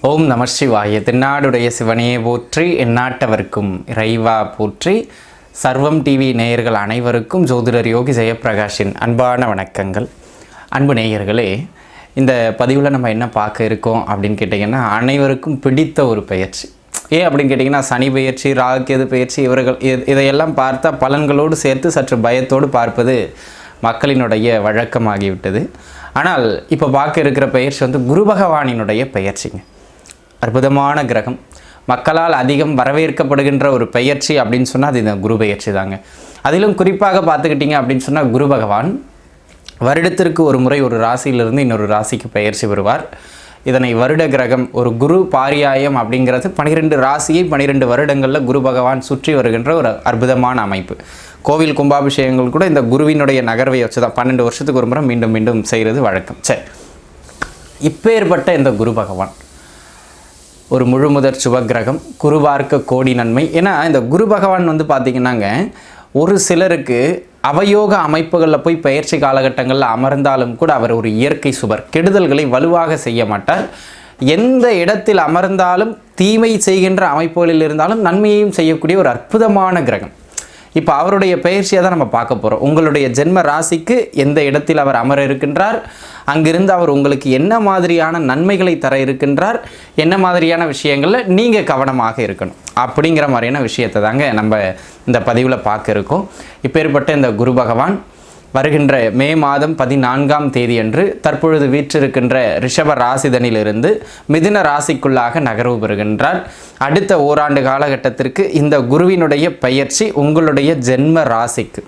ஓம் நம சிவாய. தென்னாடுடைய சிவனையே போற்றி, எந்நாட்டவர்க்கும் இறைவா போற்றி. சர்வம் டிவி நேயர்கள் அனைவருக்கும் ஜோதிடர் யோகி ஜெயப்பிரகாஷின் அன்பான வணக்கங்கள். அன்பு நேயர்களே, இந்த பதிவில் நம்ம என்ன பார்க்க இருக்கோம் அப்படின்னு கேட்டிங்கன்னா, அனைவருக்கும் பிடித்த ஒரு பயிற்சி. ஏன் அப்படின்னு கேட்டிங்கன்னா, சனி பயிற்சி, ராகுகேது பயிற்சி, இதையெல்லாம் பார்த்தா பலன்களோடு சேர்த்து சற்று பயத்தோடு பார்ப்பது மக்களினுடைய வழக்கமாகிவிட்டது. ஆனால் இப்போ பார்க்க இருக்கிற பயிற்சி குரு பகவானினுடைய பயிற்சிங்க. அற்புதமான கிரகம், மக்களால் அதிகம் வரவேற்கப்படுகின்ற ஒரு பயிற்சி அப்படின்னு சொன்னால் அது இந்த குரு பயிற்சி தாங்க. அதிலும் குறிப்பாக பார்த்துக்கிட்டிங்க அப்படின்னு சொன்னால், குரு பகவான் வருடத்திற்கு ஒரு முறை ஒரு ராசியிலிருந்து இன்னொரு ராசிக்கு பயிற்சி வருவார். இதனை வருட கிரகம், ஒரு குரு பாரியாயம் அப்படிங்கிறது 12 ராசியை 12 வருடங்களில் குரு பகவான் சுற்றி வருகின்ற ஒரு அற்புதமான அமைப்பு. கோவில் கும்பாபிஷேகங்கள் கூட இந்த குருவினுடைய நகர்வை வச்சு தான் 12 வருஷத்துக்கு ஒரு முறை மீண்டும் மீண்டும் செய்கிறது வழக்கம். சரி, இப்பேற்பட்ட இந்த குரு பகவான் ஒரு முழுமுதற் சுபகிரகம், குருவார்க்க கோடி நன்மை. ஏன்னா இந்த குரு பகவான் பார்த்திங்கன்னாங்க, ஒரு சிலருக்கு அவயோக அமைப்புகளில் போய் பயிற்சி காலகட்டங்களில் அமர்ந்தாலும் கூட அவர் ஒரு இயற்கை சுபர், கெடுதல்களை வலுவாக செய்ய மாட்டார். எந்த இடத்தில் அமர்ந்தாலும் தீமை செய்கின்ற அமைப்புகளில் இருந்தாலும் நன்மையையும் செய்யக்கூடிய ஒரு அற்புதமான கிரகம். இப்போ அவருடைய பயிற்சியை தான் நம்ம பார்க்க போகிறோம். உங்களுடைய ஜென்ம ராசிக்கு எந்த இடத்தில் அவர் அமர இருக்கின்றார், அங்கிருந்து அவர் உங்களுக்கு என்ன மாதிரியான நன்மைகளை தர இருக்கின்றார், என்ன மாதிரியான விஷயங்களில் நீங்கள் கவனமாக இருக்கணும் அப்படிங்கிற மாதிரியான விஷயத்தை தாங்க நம்ம இந்த பதிவில் பார்க்க இருக்கோம். இப்பேற்பட்ட இந்த குரு பகவான் வருகின்ற மே மாதம் 14ஆம் தேதி அன்று தற்பொழுது வீற்றிருக்கின்ற ரிஷப ராசிதனிலிருந்து மிதுன ராசிக்குள்ளாக நகர்வு பெறுகின்றார். அடுத்த ஓராண்டு காலகட்டத்திற்கு இந்த குருவினுடைய பயிற்சி உங்களுடைய ஜென்ம ராசிக்கு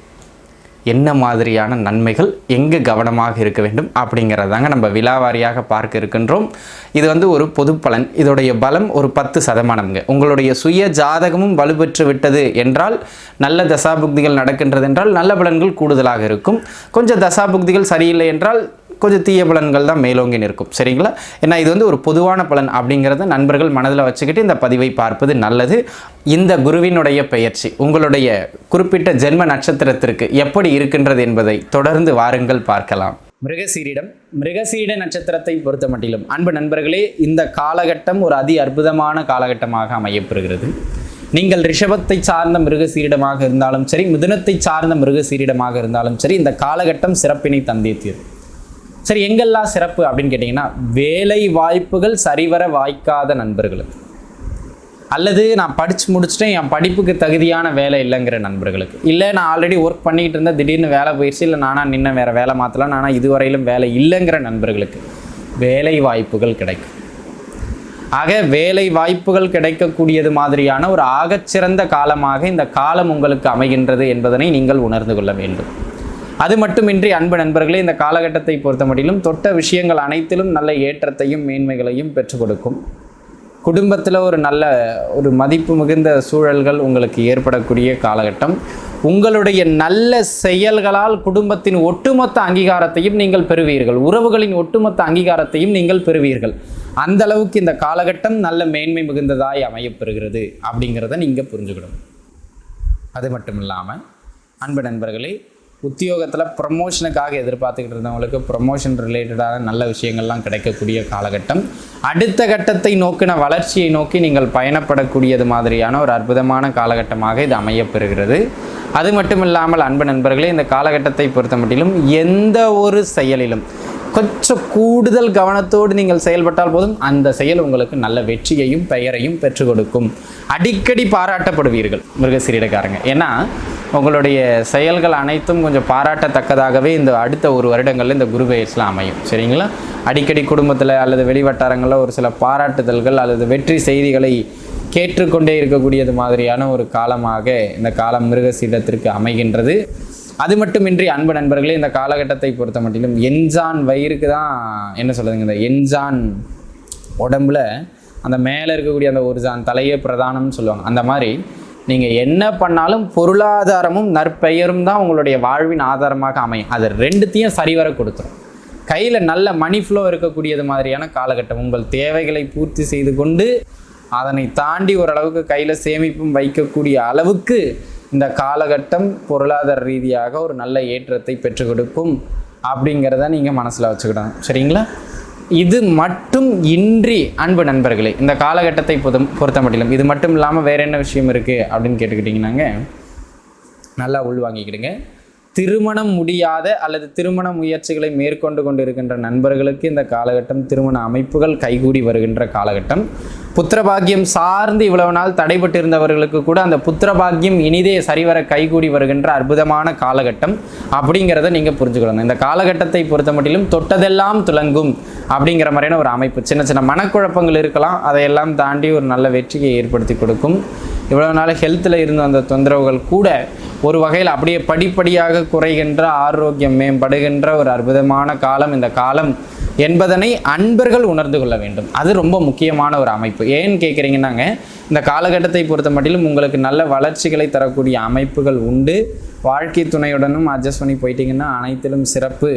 என்ன மாதிரியான நன்மைகள், எங்கு கவனமாக இருக்க வேண்டும் அப்படிங்கிறதாங்க நம்ம விலாவாரியாக பார்க்க இருக்கின்றோம். இது ஒரு பொது பலன். இதோடைய பலம் ஒரு 10%. உங்களுடைய சுய ஜாதகமும் வலுப்பெற்று விட்டது என்றால், நல்ல தசாபுக்திகள் நடக்கின்றது என்றால் நல்ல பலன்கள் கூடுதலாக இருக்கும். கொஞ்சம் தசாபுக்திகள் சரியில்லை என்றால் கொஞ்சம் தீய பலன்கள் தான் மேலோங்கி நிற்கும். சரிங்களா? ஏன்னா இது ஒரு பொதுவான பலன் அப்படிங்கிறத நண்பர்கள் மனதில் வச்சுக்கிட்டு இந்த பதிவை பார்ப்பது நல்லது. இந்த குருவினுடைய பெயர்ச்சி உங்களுடைய குறிப்பிட்ட ஜென்ம நட்சத்திரத்திற்கு எப்படி இருக்கின்றது என்பதை தொடர்ந்து வாருங்கள் பார்க்கலாம். மிருகசீட நட்சத்திரத்தை பொறுத்த மட்டிலும் அன்பு நண்பர்களே, இந்த காலகட்டம் ஒரு அதி அற்புதமான காலகட்டமாக அமையப்பெறுகிறது. நீங்கள் ரிஷபத்தை சார்ந்த மிருகசீரிடமாக இருந்தாலும் சரி, மிதுனத்தை சார்ந்த மிருகசீரிடமாக இருந்தாலும் சரி, இந்த காலகட்டம் சிறப்பினை தந்தே தீரும். சரி, எங்கெல்லாம் சிறப்பு அப்படின்னு கேட்டிங்கன்னா, வேலை வாய்ப்புகள் சரிவர வாய்க்காத நண்பர்களுக்கு, அல்லது நான் படித்து முடிச்சுட்டேன் என் படிப்புக்கு தகுதியான வேலை இல்லைங்கிற நண்பர்களுக்கு, இல்லை நான் ஆல்ரெடி ஒர்க் பண்ணிக்கிட்டு இருந்தேன் திடீர்னு வேலை போயிடுச்சு, இல்லை நானாக வேறு வேலை மாற்றலாம், நானாக இதுவரையிலும் வேலை இல்லைங்கிற நண்பர்களுக்கு வேலை வாய்ப்புகள் கிடைக்கும். ஆக வேலை வாய்ப்புகள் கிடைக்கக்கூடியது மாதிரியான ஒரு ஆகச்சிறந்த காலமாக இந்த காலம் உங்களுக்கு அமைகின்றது என்பதனை நீங்கள் உணர்ந்து கொள்ள வேண்டும். அது மட்டுமின்றி அன்பு நண்பர்களே, இந்த காலகட்டத்தை பொறுத்த மட்டிலும் தொட்ட விஷயங்கள் அனைத்திலும் நல்ல ஏற்றத்தையும் மேன்மைகளையும் பெற்றுக் கொடுக்கும். குடும்பத்தில் ஒரு நல்ல ஒரு மதிப்பு மிகுந்த சூழல்கள் உங்களுக்கு ஏற்படக்கூடிய காலகட்டம். உங்களுடைய நல்ல செயல்களால் குடும்பத்தின் ஒட்டுமொத்த அங்கீகாரத்தையும் நீங்கள் பெறுவீர்கள். உறவுகளின் ஒட்டுமொத்த அங்கீகாரத்தையும் நீங்கள் பெறுவீர்கள். அந்த அளவுக்கு இந்த காலகட்டம் நல்ல மேன்மை மிகுந்ததாய் அமையப்பெறுகிறது அப்படிங்கிறத நீங்கள் புரிஞ்சுக்கணும். அது மட்டும் இல்லாமல் அன்பு நண்பர்களே, உத்தியோகத்தில் ப்ரமோஷனுக்காக எதிர்பார்த்துக்கிட்டு இருந்தவங்களுக்கு ப்ரமோஷன் ரிலேட்டடான நல்ல விஷயங்கள்லாம் கிடைக்கக்கூடிய காலகட்டம். அடுத்த கட்டத்தை நோக்கின வளர்ச்சியை நோக்கி நீங்கள் பயணப்படக்கூடியது மாதிரியான ஒரு அற்புதமான காலகட்டமாக இது அமையப்பெறுகிறது. அது மட்டும் இல்லாமல் அன்பு நண்பர்களே, இந்த காலகட்டத்தை பொறுத்த மட்டிலும் எந்த ஒரு செயலிலும் கொஞ்சம் கூடுதல் கவனத்தோடு நீங்கள் செயல்பட்டால் போதும் அந்த செயல் உங்களுக்கு நல்ல வெற்றியையும் பெயரையும் பெற்றுக் கொடுக்கும். அடிக்கடி பாராட்டப்படுவீர்கள் மிருகசீரிடக்காரங்க. ஏன்னா உங்களுடைய செயல்கள் அனைத்தும் கொஞ்சம் பாராட்டத்தக்கதாகவே இந்த அடுத்த ஒரு வருடங்களில் இந்த குரு பெயர்ச்சிலாம் அமையும். சரிங்களா? அடிக்கடி குடும்பத்தில் அல்லது வெளிவட்டாரங்களில் ஒரு சில பாராட்டுதல்கள் அல்லது வெற்றி செய்திகளை கேட்டுக்கொண்டே இருக்கக்கூடியது மாதிரியான ஒரு காலமாக இந்த காலம் மிருகசீடத்திற்கு அமைகின்றது. அது மட்டுமின்றி அன்பு நண்பர்களே, இந்த காலகட்டத்தை பொறுத்த மட்டிலும் என்ஜான் வயிறுக்கு தான் என்ன சொல்லுதுங்க, இந்த என்ஜான் உடம்புல அந்த மேலே இருக்கக்கூடிய அந்த ஒரு ஜான் தலையே பிரதானம்னு சொல்லுவாங்க. அந்த மாதிரி நீங்கள் என்ன பண்ணாலும் பொருளாதாரமும் நற்பெயரும் தான் உங்களுடைய வாழ்வின் ஆதாரமாக அமையும். அது ரெண்டுத்தையும் சரிவர கொடுத்துரும். கையில் நல்ல மணி ஃப்ளோ இருக்கக்கூடியது மாதிரியான காலகட்டம். உங்கள் தேவைகளை பூர்த்தி செய்து கொண்டு அதனை தாண்டி ஓரளவுக்கு கையில் சேமிப்பும் வைக்கக்கூடிய அளவுக்கு இந்த காலகட்டம் பொருளாதார ரீதியாக ஒரு நல்ல ஏற்றத்தை பெற்றுக் கொடுக்கும் அப்படிங்கிறத நீங்கள் மனசில் வச்சுக்கிடணும். சரிங்களா? இது மட்டும் இன்றி அன்பு நண்பர்களே, இந்த காலகட்டத்தை பொறுத்த மட்டிலும் இது மட்டும் இல்லாமல் வேறு என்ன விஷயம் இருக்குது அப்படின்னு கேட்டுக்கிட்டிங்கன்னாங்க, நல்லா உள்வாங்கிக்கிடுங்க. திருமணம் முடியாத அல்லது திருமண முயற்சிகளை மேற்கொண்டு கொண்டு இருக்கின்ற நண்பர்களுக்கு இந்த காலகட்டம் திருமண அமைப்புகள் கைகூடி வருகின்ற காலகட்டம். புத்திரபாக்கியம் சார்ந்து இவ்வளவு நாள் தடைபட்டு இருந்தவர்களுக்கு கூட அந்த புத்திரபாக்கியம் இனிதே சரிவர கைகூடி வருகின்ற அற்புதமான காலகட்டம் அப்படிங்கிறத நீங்கள் புரிஞ்சுக்கணும். இந்த காலகட்டத்தை பொறுத்த மட்டிலும் தொட்டதெல்லாம் துலங்கும் அப்படிங்கிற மாதிரியான ஒரு அமைப்பு. சின்ன சின்ன மனக்குழப்பங்கள் இருக்கலாம், அதையெல்லாம் தாண்டி ஒரு நல்ல வெற்றியை ஏற்படுத்தி கொடுக்கும். இவ்வளோ நாள் ஹெல்த்தில் இருந்து அந்த தொந்தரவுகள் கூட ஒரு வகையில் அப்படியே படிப்படியாக குறைகின்ற, ஆரோக்கியம் மேம்படுகின்ற ஒரு அற்புதமான காலம் இந்த காலம் என்பதனை அன்பர்கள் உணர்ந்து கொள்ள வேண்டும். அது ரொம்ப முக்கியமான ஒரு அமைப்பு. ஏன்னு கேட்குறீங்கன்னாங்க, இந்த காலகட்டத்தை பொறுத்த மட்டிலும் உங்களுக்கு நல்ல வளர்ச்சிகளை தரக்கூடிய அமைப்புகள் உண்டு. வாழ்க்கை துணையுடனும் அட்ஜஸ்ட் பண்ணி போயிட்டீங்கன்னா அனைத்திலும் சிறப்பு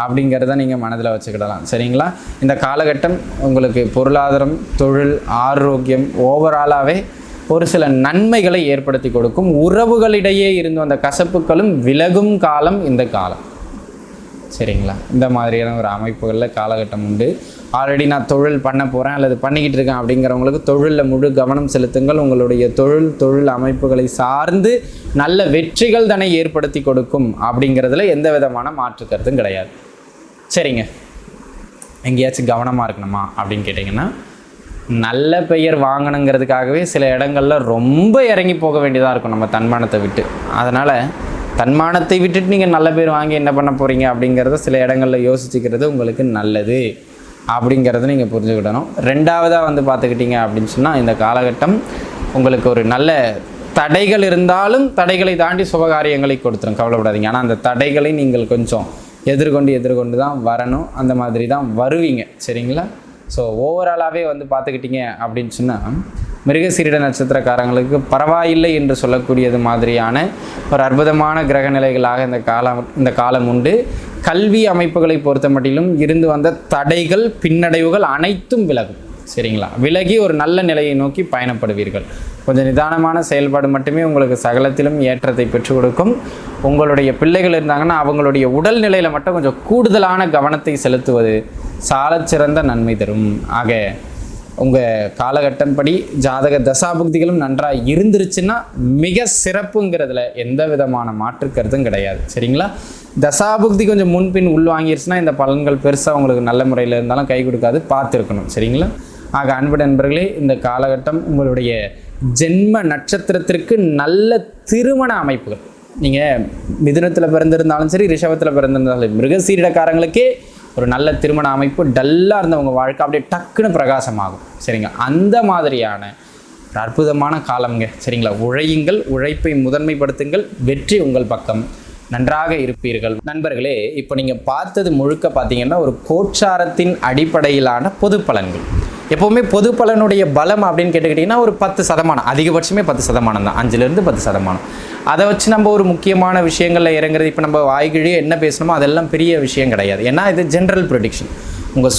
அப்படிங்கிறத நீங்கள் மனதில் வச்சுக்கிடலாம். சரிங்களா? இந்த காலகட்டம் உங்களுக்கு பொருளாதாரம், தொழில், ஆரோக்கியம் ஓவராலாகவே ஒரு சில நன்மைகளை ஏற்படுத்தி கொடுக்கும். உறவுகளிடையே இருந்து அந்த கசப்புகளும் விலகும் காலம் இந்த காலம். சரிங்களா? இந்த மாதிரியான ஒரு அமைப்புகளில் காலகட்டம் உண்டு. ஆல்ரெடி நான் தொழில் பண்ண போகிறேன் அல்லது பண்ணிக்கிட்டு இருக்கேன் அப்படிங்கிறவங்களுக்கு தொழிலில் முழு கவனம் செலுத்துங்கள். உங்களுடைய தொழில் அமைப்புகளை சார்ந்து நல்ல வெற்றிகள் தானே ஏற்படுத்தி கொடுக்கும் அப்படிங்கிறதுல எந்த விதமான மாற்று கருத்தும் கிடையாது. சரிங்க, எங்கேயாச்சும் கவனமாக இருக்கணுமா அப்படின்னு கேட்டிங்கன்னா, நல்ல பெயர் வாங்கணுங்கிறதுக்காகவே சில இடங்களில் ரொம்ப இறங்கி போக வேண்டியதாக இருக்கும் நம்ம தன்மானத்தை விட்டு. அதனால் தன்மானத்தை விட்டுட்டு நீங்கள் நல்ல பேர் வாங்கி என்ன பண்ண போகிறீங்க அப்படிங்கிறத சில இடங்களில் யோசிச்சுக்கிறது உங்களுக்கு நல்லது அப்படிங்கிறத நீங்கள் புரிஞ்சுக்கிடணும். ரெண்டாவதாக பார்த்துக்கிட்டீங்க அப்படின்னு சொன்னால், இந்த காலகட்டம் உங்களுக்கு ஒரு நல்ல தடைகள் இருந்தாலும் தடைகளை தாண்டி சுபகாரியங்களை கொடுத்துரும், கவலைப்படாதீங்க. ஆனால் அந்த தடைகளை நீங்கள் கொஞ்சம் எதிர்கொண்டு தான் வரணும். அந்த மாதிரி தான் வருவீங்க. சரிங்களா? ஸோ ஓவராலாகவே பார்த்துக்கிட்டிங்க அப்படின்னு சொன்னால், மிருகசீரிட நட்சத்திரக்காரங்களுக்கு பரவாயில்லை என்று சொல்லக்கூடியது மாதிரியான ஒரு அற்புதமான கிரக நிலைகளாக இந்த காலம் உண்டு. கல்வி அமைப்புகளை பொறுத்த மட்டிலும் இருந்து வந்த தடைகள், பின்னடைவுகள் அனைத்தும் விலகும். சரிங்களா? விலகி ஒரு நல்ல நிலையை நோக்கி பயணப்படுவீர்கள். கொஞ்சம் நிதானமான செயல்பாடு மட்டுமே உங்களுக்கு சகலத்திலும் ஏற்றத்தை பெற்றுக் கொடுக்கும். உங்களுடைய பிள்ளைகள் இருந்தாங்கன்னா அவங்களுடைய உடல்நிலையில் மட்டும் கொஞ்சம் கூடுதலான கவனத்தை செலுத்துவது சாலச்சிறந்த நன்மை தரும். ஆக உங்கள் காலகட்டம் படி ஜாதக தசாபுக்திகளும் நன்றாக இருந்துருச்சுன்னா மிக சிறப்புங்கிறதுல எந்த விதமான மாற்று கருத்தும் கிடையாது. சரிங்களா? தசாபுக்தி கொஞ்சம் முன்பின் உள்வாங்கிருச்சுன்னா இந்த பலன்கள் பெருசாக உங்களுக்கு நல்ல முறையில் இருந்தாலும் கை கொடுக்காது, பார்த்துருக்கணும். சரிங்களா? ஆக அன்பு நண்பர்களே, இந்த காலகட்டம் உங்களுடைய ஜென்ம நட்சத்திரத்திற்கு நல்ல திருமண அமைப்புகள், நீங்கள் மிதுனத்தில் பிறந்திருந்தாலும் சரி, ரிஷபத்தில் பிறந்திருந்தாலும், மிருகசீரிடக்காரங்களுக்கே ஒரு நல்ல திருமண அமைப்பு, டல்லாக இருந்தவங்க வாழ்க்கை அப்படியே டக்குன்னு பிரகாசமாகும். சரிங்க? அந்த மாதிரியான ஒரு அற்புதமான காலம்ங்க. சரிங்களா? உழையுங்கள், உழைப்பை முதன்மைப்படுத்துங்கள், வெற்றி உங்கள் பக்கம். நன்றாக இருப்பீர்கள். நண்பர்களே, இப்போ நீங்கள் பார்த்தது முழுக்க பார்த்தீங்கன்னா ஒரு கோச்சாரத்தின் அடிப்படையிலான பொது பலன்கள். எப்போவுமே பொது பலனுடைய பலம் அப்படின்னு கேட்டுக்கிட்டிங்கன்னா ஒரு 10%, அதிகபட்சமே 10% தான், 5லேருந்து 10%. அதை வச்சு நம்ம ஒரு முக்கியமான விஷயங்களில் இறங்குறது, இப்போ நம்ம வாய்கிழியே என்ன பேசணுமோ அதெல்லாம் பெரிய விஷயம் கிடையாது. ஏன்னா இது ஜென்ரல் ப்ரெடிக்ஷன். உங்கள்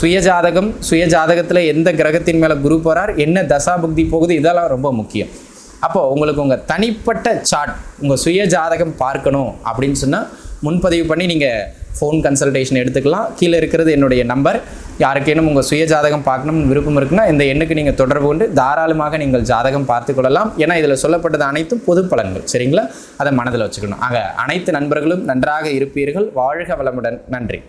சுயஜாதகத்தில் எந்த கிரகத்தின் மேலே குரு போகிறார், என்ன தசாபுக்தி போகுது, இதெல்லாம் ரொம்ப முக்கியம். அப்போது உங்களுக்கு உங்கள் தனிப்பட்ட சார்ட், உங்கள் சுய ஜாதகம் பார்க்கணும் அப்படின்னு சொன்னால் முன்பதிவு பண்ணி நீங்கள் ஃபோன் கன்சல்டேஷன் எடுத்துக்கலாம். கீழே இருக்கிறது என்னுடைய நம்பர். யாருக்கேனும் உங்கள் சுய ஜாதகம் பார்க்கணும்னு விருப்பம் இருக்குன்னா இந்த எண்ணுக்கு நீங்கள் தொடர்பு கொண்டு தாராளமாக நீங்கள் ஜாதகம் பார்த்து கொள்ளலாம். ஏன்னா இதில் சொல்லப்பட்டது அனைத்தும் பொது பலன்கள். சரிங்களா? அதை மனதில் வச்சுக்கணும். ஆக அனைத்து நண்பர்களும் நன்றாக இருப்பீர்கள். வாழ்க வளமுடன். நன்றி.